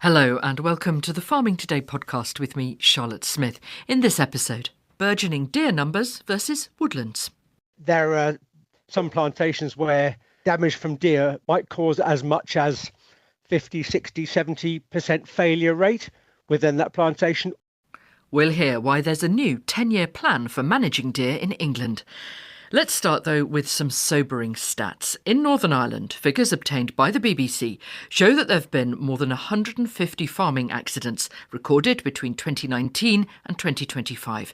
Hello and welcome to the Farming Today podcast with me, Charlotte Smith. In this episode, burgeoning deer numbers versus woodlands. There are some plantations where damage from deer might cause as much as 50, 60, 70% failure rate within that plantation. We'll hear why there's a new 10-year plan for managing deer in England. Let's start, though, with some sobering stats. In Northern Ireland, figures obtained by the BBC show that there have been more than 150 farming accidents recorded between 2019 and 2025.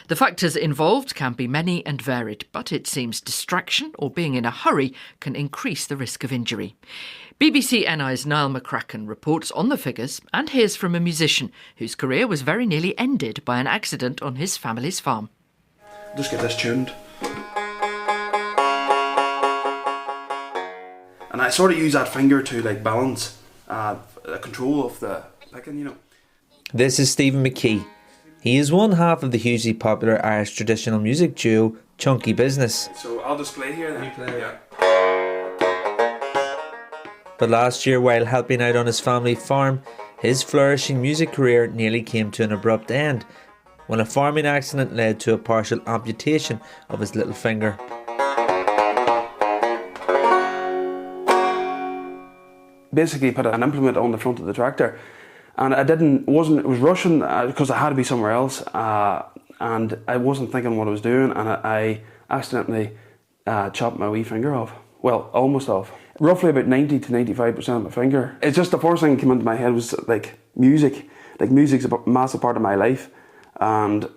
The factors involved can be many and varied, but it seems distraction or being in a hurry can increase the risk of injury. BBC NI's Niall McCracken reports on the figures and hears from a musician whose career was very nearly ended by an accident on his family's farm. Just get this tuned. And I sort of use that finger to balance control of the picking, This is Stephen McKee. He is one half of the hugely popular Irish traditional music duo Chunky Business. So I'll just play here then. You play. Yeah. But last year, while helping out on his family farm, his flourishing music career nearly came to an abrupt end when a farming accident led to a partial amputation of his little finger. Basically put an implement on the front of the tractor, and it was rushing because I had to be somewhere else, and I wasn't thinking what I was doing, and I accidentally chopped my wee finger off. Well, almost off. Roughly about 90 to 95% of my finger. It's just the first thing that came into my head was music. Music's a massive part of my life, and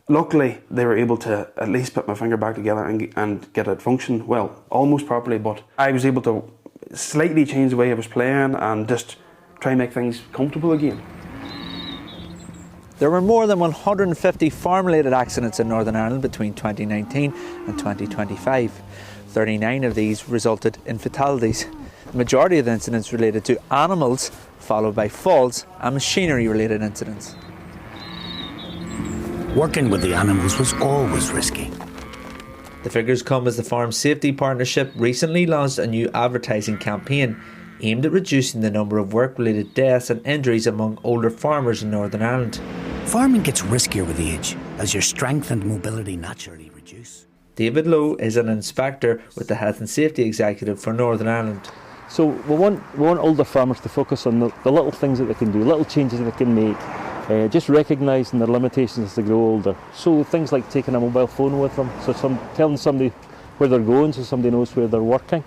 luckily they were able to at least put my finger back together and get it function, well, almost properly, but I was able to slightly change the way I was playing and just try and make things comfortable again. There were more than 150 farm-related accidents in Northern Ireland between 2019 and 2025. 39 of these resulted in fatalities. The majority of the incidents related to animals, followed by faults and machinery-related incidents. Working with the animals was always risky. The figures come as the Farm Safety Partnership recently launched a new advertising campaign aimed at reducing the number of work-related deaths and injuries among older farmers in Northern Ireland. Farming gets riskier with age as your strength and mobility naturally reduce. David Lowe is an inspector with the Health and Safety Executive for Northern Ireland. So we want older farmers to focus on the little things that they can do, little changes that they can make. Just recognising their limitations as they grow older. So things like taking a mobile phone with them, so telling somebody where they're going so somebody knows where they're working.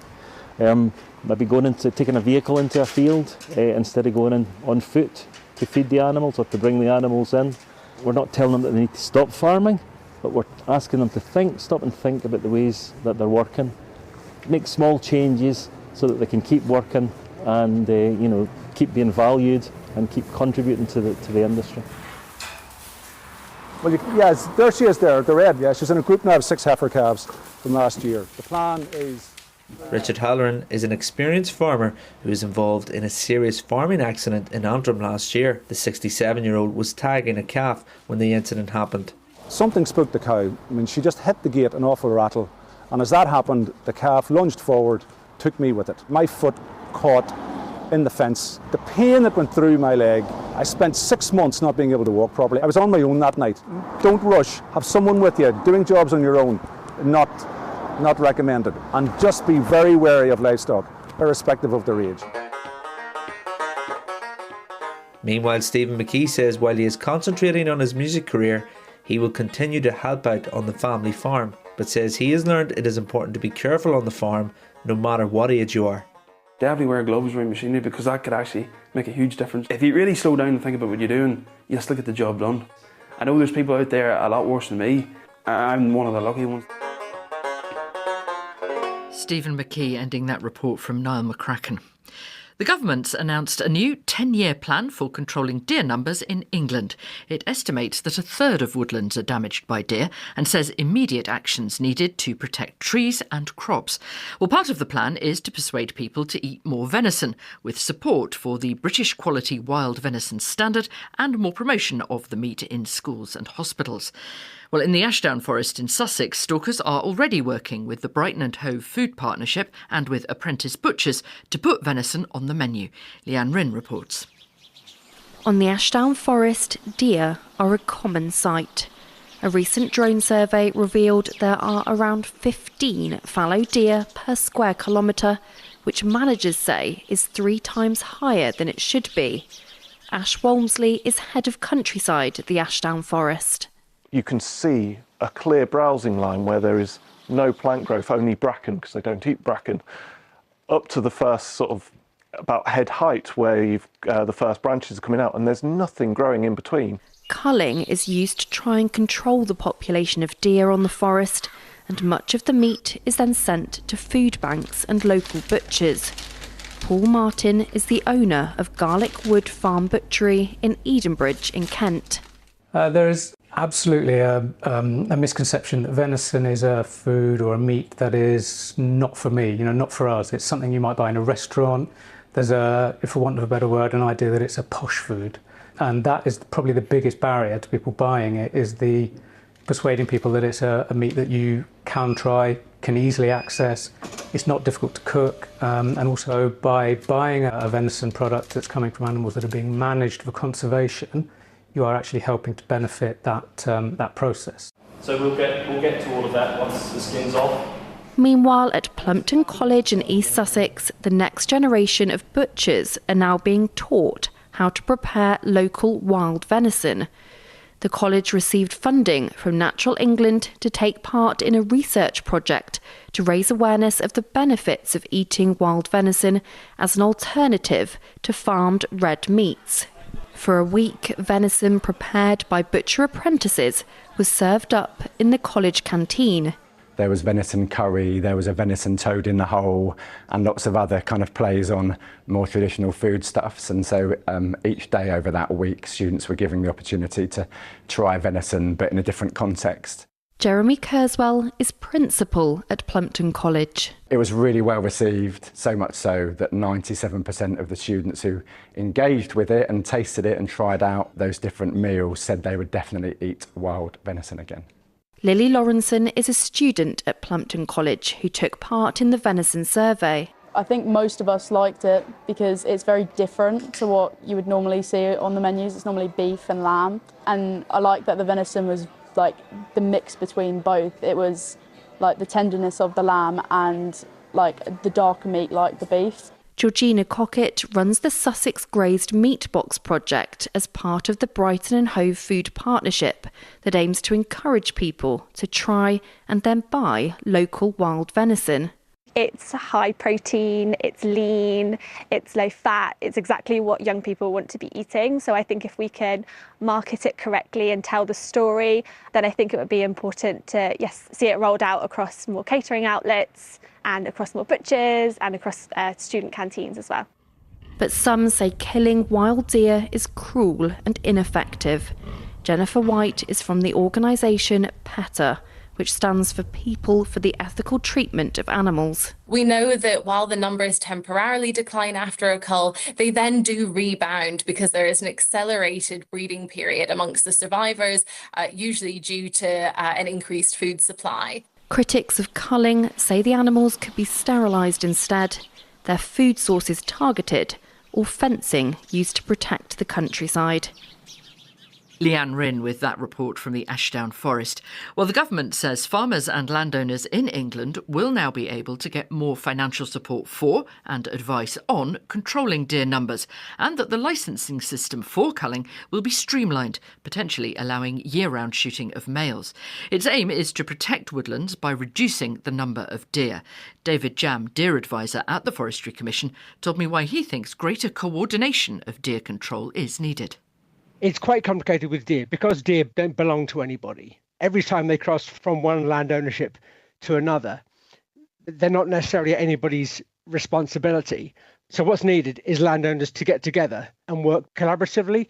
Maybe taking a vehicle into a field instead of going in on foot to feed the animals or to bring the animals in. We're not telling them that they need to stop farming, but we're asking them to stop and think about the ways that they're working. Make small changes so that they can keep working and keep being valued and keep contributing to the industry. Well, yes, there she is there, the red, yeah. She's in a group now of 6 heifer calves from last year. The plan is... Richard Halloran is an experienced farmer who was involved in a serious farming accident in Antrim last year. The 67-year-old was tagging a calf when the incident happened. Something spooked the cow. She just hit the gate an awful rattle. And as that happened, the calf lunged forward, took me with it. My foot caught in the fence. The pain that went through my leg, I spent 6 months not being able to walk properly. I was on my own that night. Don't rush. Have someone with you. Doing jobs on your own, not recommended. And just be very wary of livestock, irrespective of their age. Meanwhile, Stephen McKee says while he is concentrating on his music career, he will continue to help out on the family farm, but says he has learned it is important to be careful on the farm, no matter what age you are. Definitely wear gloves around machinery because that could actually make a huge difference. If you really slow down and think about what you're doing, you'll still get the job done. I know there's people out there a lot worse than me. I'm one of the lucky ones. Stephen McKee ending that report from Niall McCracken. The government's announced a new 10-year plan for controlling deer numbers in England. It estimates that a third of woodlands are damaged by deer and says immediate actions needed to protect trees and crops. Well, part of the plan is to persuade people to eat more venison, with support for the British Quality Wild Venison Standard and more promotion of the meat in schools and hospitals. Well, in the Ashdown Forest in Sussex, stalkers are already working with the Brighton and Hove Food Partnership and with apprentice butchers to put venison on the menu. Leanne Rynn reports. On the Ashdown Forest, deer are a common sight. A recent drone survey revealed there are around 15 fallow deer per square kilometre, which managers say is 3 times higher than it should be. Ash Walmsley is head of countryside at the Ashdown Forest. You can see a clear browsing line where there is no plant growth, only bracken, because they don't eat bracken, up to the first sort of about head height where the first branches are coming out, and there's nothing growing in between. Culling is used to try and control the population of deer on the forest, and much of the meat is then sent to food banks and local butchers. Paul Martin is the owner of Garlic Wood Farm Butchery in Edenbridge in Kent. There is absolutely a misconception that venison is a food or a meat that is not for me, not for us. It's something you might buy in a restaurant. There's if for want of a better word, an idea that it's a posh food. And that is probably the biggest barrier to people buying it, is the persuading people that it's a meat that you can try, can easily access, it's not difficult to cook, and also by buying a venison product that's coming from animals that are being managed for conservation, you are actually helping to benefit that process. So we'll get to all of that once the skin's off. Meanwhile, at Plumpton College in East Sussex, the next generation of butchers are now being taught how to prepare local wild venison. The college received funding from Natural England to take part in a research project to raise awareness of the benefits of eating wild venison as an alternative to farmed red meats. For a week, venison prepared by butcher apprentices was served up in the college canteen. There was venison curry, there was a venison toad in the hole, and lots of other kind of plays on more traditional foodstuffs. And so each day over that week, students were given the opportunity to try venison, but in a different context. Jeremy Kurzweil is principal at Plumpton College. It was really well received, so much so that 97% of the students who engaged with it and tasted it and tried out those different meals said they would definitely eat wild venison again. Lily Lawrenson is a student at Plumpton College who took part in the venison survey. I think most of us liked it because it's very different to what you would normally see on the menus. It's normally beef and lamb, and I like that the venison was like the mix between both. It was like the tenderness of the lamb and like the darker meat like the beef. Georgina Cockett runs the Sussex Grazed Meat Box project as part of the Brighton and Hove Food Partnership that aims to encourage people to try and then buy local wild venison. It's high protein, it's lean, it's low fat, it's exactly what young people want to be eating. So I think if we can market it correctly and tell the story, then I think it would be important to, see it rolled out across more catering outlets and across more butchers and across student canteens as well. But some say killing wild deer is cruel and ineffective. Jennifer White is from the organisation PETA, which stands for People for the Ethical Treatment of Animals. We know that while the numbers temporarily decline after a cull, they then do rebound because there is an accelerated breeding period amongst the survivors, usually due to an increased food supply. Critics of culling say the animals could be sterilised instead, their food sources targeted, or fencing used to protect the countryside. Leanne Rynn with that report from the Ashdown Forest. Well, the government says farmers and landowners in England will now be able to get more financial support for and advice on controlling deer numbers, and that the licensing system for culling will be streamlined, potentially allowing year-round shooting of males. Its aim is to protect woodlands by reducing the number of deer. David Jam, deer advisor at the Forestry Commission, told me why he thinks greater coordination of deer control is needed. It's quite complicated with deer because deer don't belong to anybody. Every time they cross from one land ownership to another, they're not necessarily anybody's responsibility. So what's needed is landowners to get together and work collaboratively.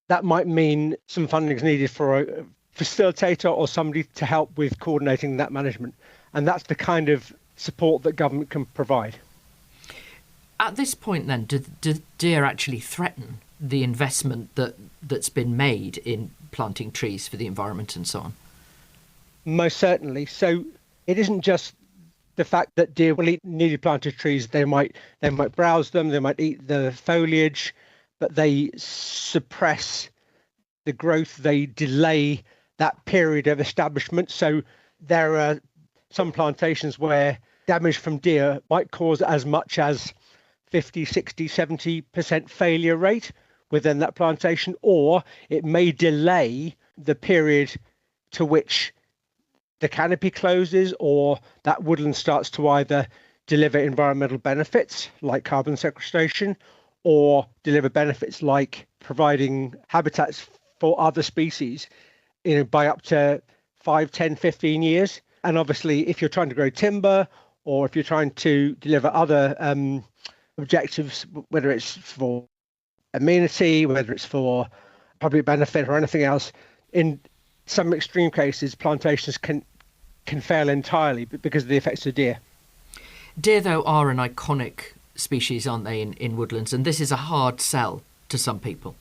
That might mean some funding is needed for a facilitator or somebody to help with coordinating that management. And that's the kind of support that government can provide. At this point then, do deer actually threaten the investment that's been made in planting trees for the environment and so on? Most certainly. So it isn't just the fact that deer will eat newly planted trees. They might browse them, they might eat the foliage, but they suppress the growth, they delay that period of establishment. So there are some plantations where damage from deer might cause as much as 50, 60, 70% failure rate within that plantation, or it may delay the period to which the canopy closes or that woodland starts to either deliver environmental benefits like carbon sequestration or deliver benefits like providing habitats for other species, by up to 5, 10, 15 years. And obviously, if you're trying to grow timber or if you're trying to deliver other objectives, whether it's for amenity, whether it's for public benefit or anything else, in some extreme cases, plantations can fail entirely because of the effects of deer. Deer, though, are an iconic species, aren't they, in woodlands? And this is a hard sell to some people.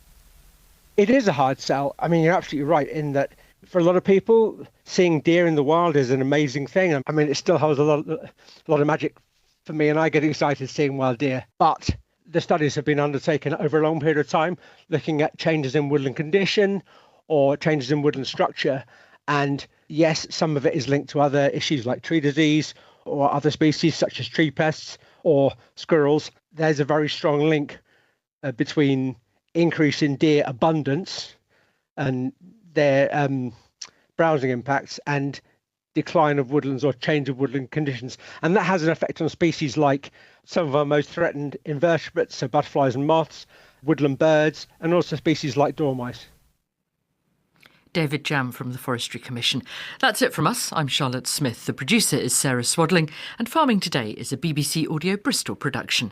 It is a hard sell. I mean, you're absolutely right in that for a lot of people, seeing deer in the wild is an amazing thing. I mean, it still holds a lot of magic for me, and I get excited seeing wild deer. But the studies have been undertaken over a long period of time, looking at changes in woodland condition or changes in woodland structure. And yes, some of it is linked to other issues like tree disease or other species such as tree pests or squirrels. There's a very strong link between increase in deer abundance and their browsing impacts and decline of woodlands or change of woodland conditions. And that has an effect on species like some of our most threatened invertebrates, so butterflies and moths, woodland birds, and also species like dormice. David Jam from the Forestry Commission. That's it from us. I'm Charlotte Smith. The producer is Sarah Swadling, and Farming Today is a BBC Audio Bristol production.